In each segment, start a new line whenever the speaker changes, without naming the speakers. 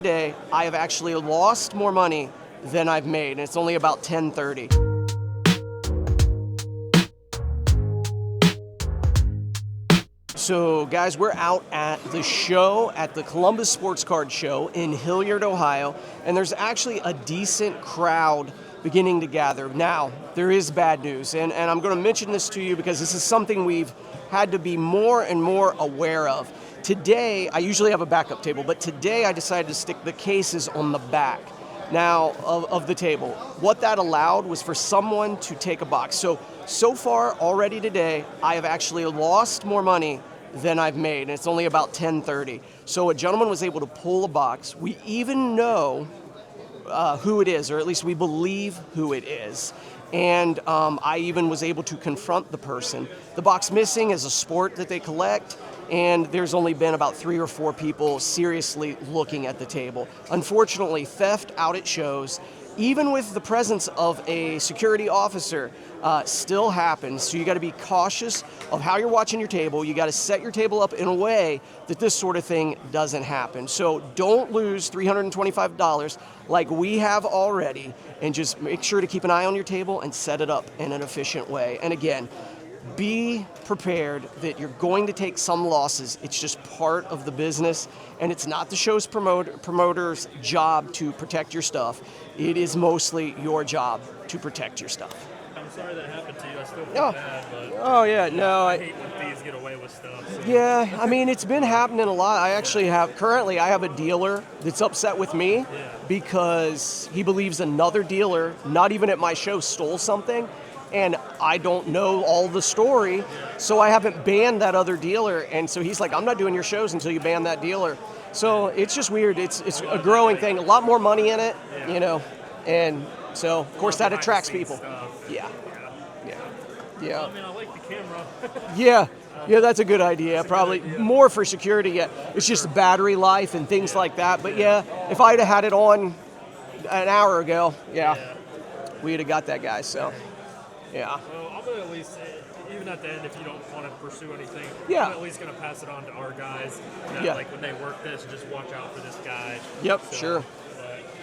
Today, I have actually lost more money than I've made, and it's only about 10:30. So, guys, we're out at the show, at the Columbus Sports Card Show in Hilliard, Ohio, and there's actually a decent crowd beginning to gather. Now, there is bad news, and I'm going to mention this to you because this is something we've had to be more and more aware of. Today, I usually have a backup table, but today I decided to stick the cases on the back now of the table. What that allowed was for someone to take a box. So far already today, I have actually lost more money than I've made, and it's only about 10:30. So a gentleman was able to pull a box. We even know who it is, or at least we believe who it is. And I even was able to confront the person. The box missing is a sport that they collect, and there's only been about 3 or 4 people seriously looking at the table. Unfortunately, theft out at shows, even with the presence of a security officer, still happens. So you got to be cautious of how you're watching your table. You got to set your table up in a way that this sort of thing doesn't happen. So don't lose $325 like we have already, and just make sure to keep an eye on your table and set it up in an efficient way. And again, be prepared that you're going to take some losses. It's just part of the business, and it's not the show's promoter's job to protect your stuff. It is mostly your job to protect your stuff.
I'm sorry that happened to you. I still feel bad, but I hate when thieves get away with stuff. So.
Yeah, I mean, it's been happening a lot. I actually currently I have a dealer that's upset with me because he believes another dealer, not even at my show, stole something. And I don't know all the story, so I haven't banned that other dealer. And so he's like, I'm not doing your shows until you ban that dealer. So it's just weird. It's a growing thing. A lot more money in it, And so, of course, that attracts people. Yeah.
Well, I mean, I like the camera.
Yeah, that's a good idea. Probably more for security. Yeah, it's just battery life and things like that. But yeah, if I'd have had it on an hour ago, we'd have got that guy. So. Yeah.
Well, I'm going to at least, even at the end, if you don't want to pursue anything, I'm at least going to pass it on to our guys. Like when they work this, just watch out for this guy.
Yep, sure.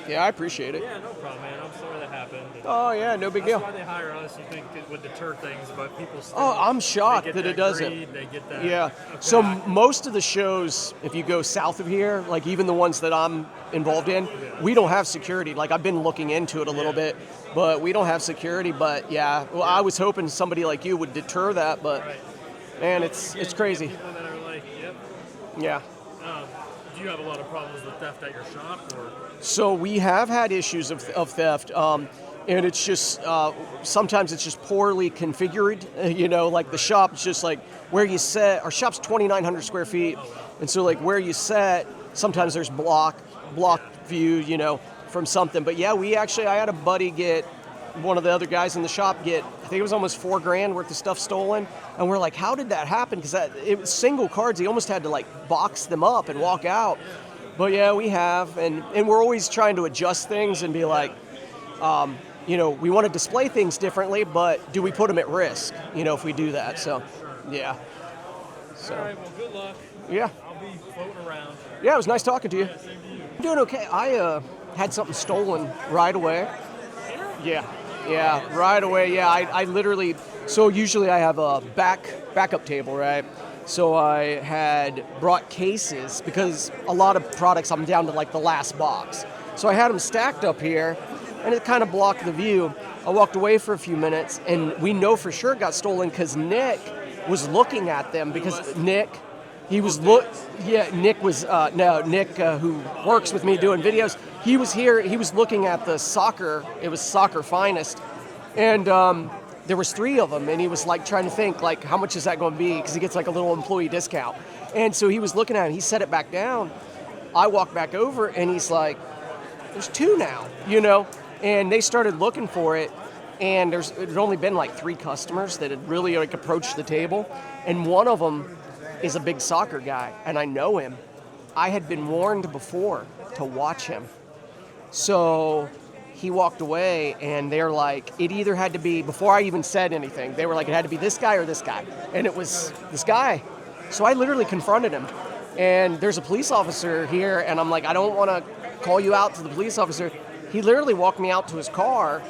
Yeah, I appreciate it.
Yeah, no problem, man. I'm sorry that happened.
Oh, yeah, no big deal.
That's why they hire us. You think it would deter things, but people still...
Oh, I'm shocked that it doesn't.
Greed, they get that.
Yeah. So most of the shows, if you go south of here, like even the ones that I'm involved in, we don't have security. Like I've been looking into it a little bit, but we don't have security. But yeah, well, I was hoping somebody like you would deter that, but man, it's crazy.
People that are like,
Yeah.
Do you have a lot of problems with theft at your shop, or?
So we have had issues of theft, and it's just sometimes it's just poorly configured. Like the shop's just like where you set. Our shop's 2,900 square feet, and so like where you set, sometimes there's block view, from something. But yeah, I had a buddy get one of the other guys in the shop get, I think it was almost $4,000 worth of stuff stolen, and we're like, how did that happen? Because it was single cards. He almost had to like box them up and walk out. But yeah, we have, and we're always trying to adjust things and be like, we want to display things differently, but do we put them at risk, if we do that? So, yeah. So.
All right, well, good luck.
Yeah.
I'll be floating around.
Yeah, it was nice talking to you.
Yeah, same to you.
I'm doing okay. I had something stolen right away. Yeah, right away. Yeah, I literally, so usually I have a backup table, right? So I had brought cases because a lot of products I'm down to like the last box. So I had them stacked up here, and it kind of blocked the view. I walked away for a few minutes, and we know for sure it got stolen because Nick was looking at them because Nick who works with me doing videos, he was here, he was looking at the soccer, it was Soccer Finest, and there was 3 of them, and he was like trying to think like how much is that going to be, because he gets like a little employee discount, and so he was looking at it, he set it back down. I walked back over, and he's like, there's 2 now, and they started looking for it, and it had only been like 3 customers that had really like approached the table, and one of them is a big soccer guy, and I know him. I had been warned before to watch him. So he walked away, and they're like, it either had to be, before I even said anything, they were like, it had to be this guy or this guy. And it was this guy. So I literally confronted him. And there's a police officer here, and I'm like, I don't want to call you out to the police officer. He literally walked me out to his car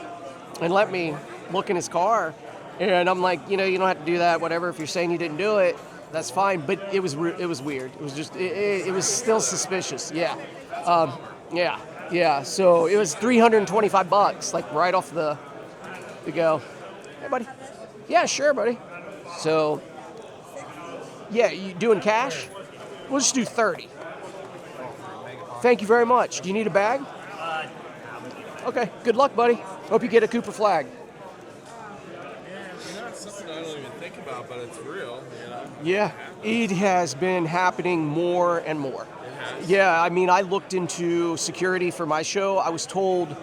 and let me look in his car. And I'm like, you don't have to do that, whatever. If you're saying you didn't do it, that's fine. But it was weird. It was just, it was still suspicious. Yeah. Yeah. So it was $325, like right off the go. Hey, buddy. Yeah, sure, buddy. So, yeah, you doing cash? We'll just do 30. Thank you very much. Do you need a bag? Okay. Good luck, buddy. Hope you get a Cooper flag.
It's something I don't even think about, but it's real.
Yeah, it has been happening more and more. Yeah, I mean, I looked into security for my show. I was told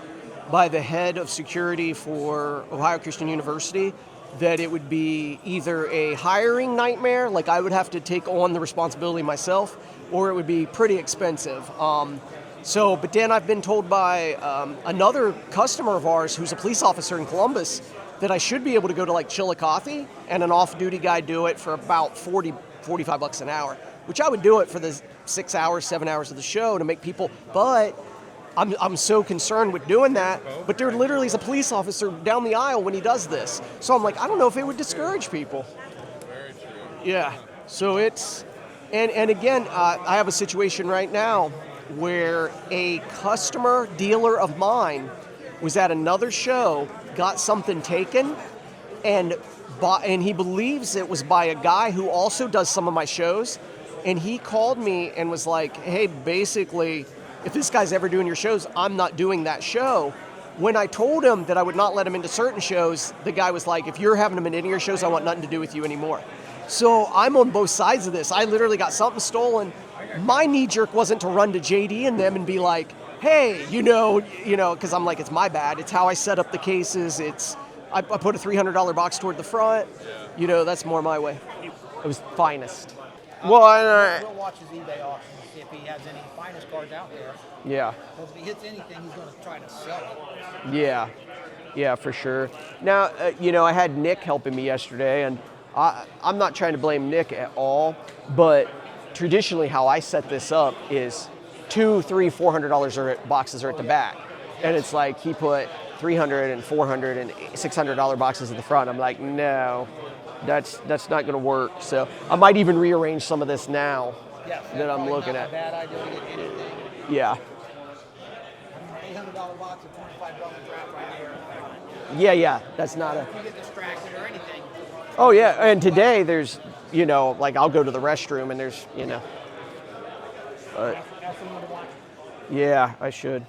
by the head of security for Ohio Christian University that it would be either a hiring nightmare, like I would have to take on the responsibility myself, or it would be pretty expensive. But then I've been told by another customer of ours who's a police officer in Columbus that I should be able to go to like Chillicothe and an off-duty guy do it for about $45 an hour, which I would do it for the 6 hours, 7 hours of the show to make people, but I'm so concerned with doing that, but there literally is a police officer down the aisle when he does this. So I'm like, I don't know if it would discourage people.
Very true.
Yeah, so it's, and again, I have a situation right now where a customer dealer of mine was at another show, got something taken, and he believes it was by a guy who also does some of my shows, and he called me and was like, hey, basically, if this guy's ever doing your shows, I'm not doing that show. When I told him that I would not let him into certain shows, the guy was like, if you're having him in any of your shows, I want nothing to do with you anymore. So I'm on both sides of this. I literally got something stolen. My knee jerk wasn't to run to JD and them and be like, hey, because I'm like, it's my bad. It's how I set up the cases. I put a $300 box toward the front. That's more my way. It was finest.
We'll watch his eBay auction to see if he has any finest cards out there.
Yeah.
Because if he hits anything, he's going to try to sell it.
Yeah, for sure. Now, I had Nick helping me yesterday, and I'm not trying to blame Nick at all, but traditionally how I set this up is $200, $300, $400 boxes are at the back. And it's like he put $300 and $400 and $600 boxes at the front. I'm like, no, that's not going to work. So I might even rearrange some of this now that I'm looking at.
Bad idea to get anything.
Yeah.
$800 box of $25 wrap right
Yeah,
there.
that's not a...
If you get distracted or anything.
Oh, yeah, and today there's, like I'll go to the restroom and there's,
Ask someone to watch.
Yeah, I should.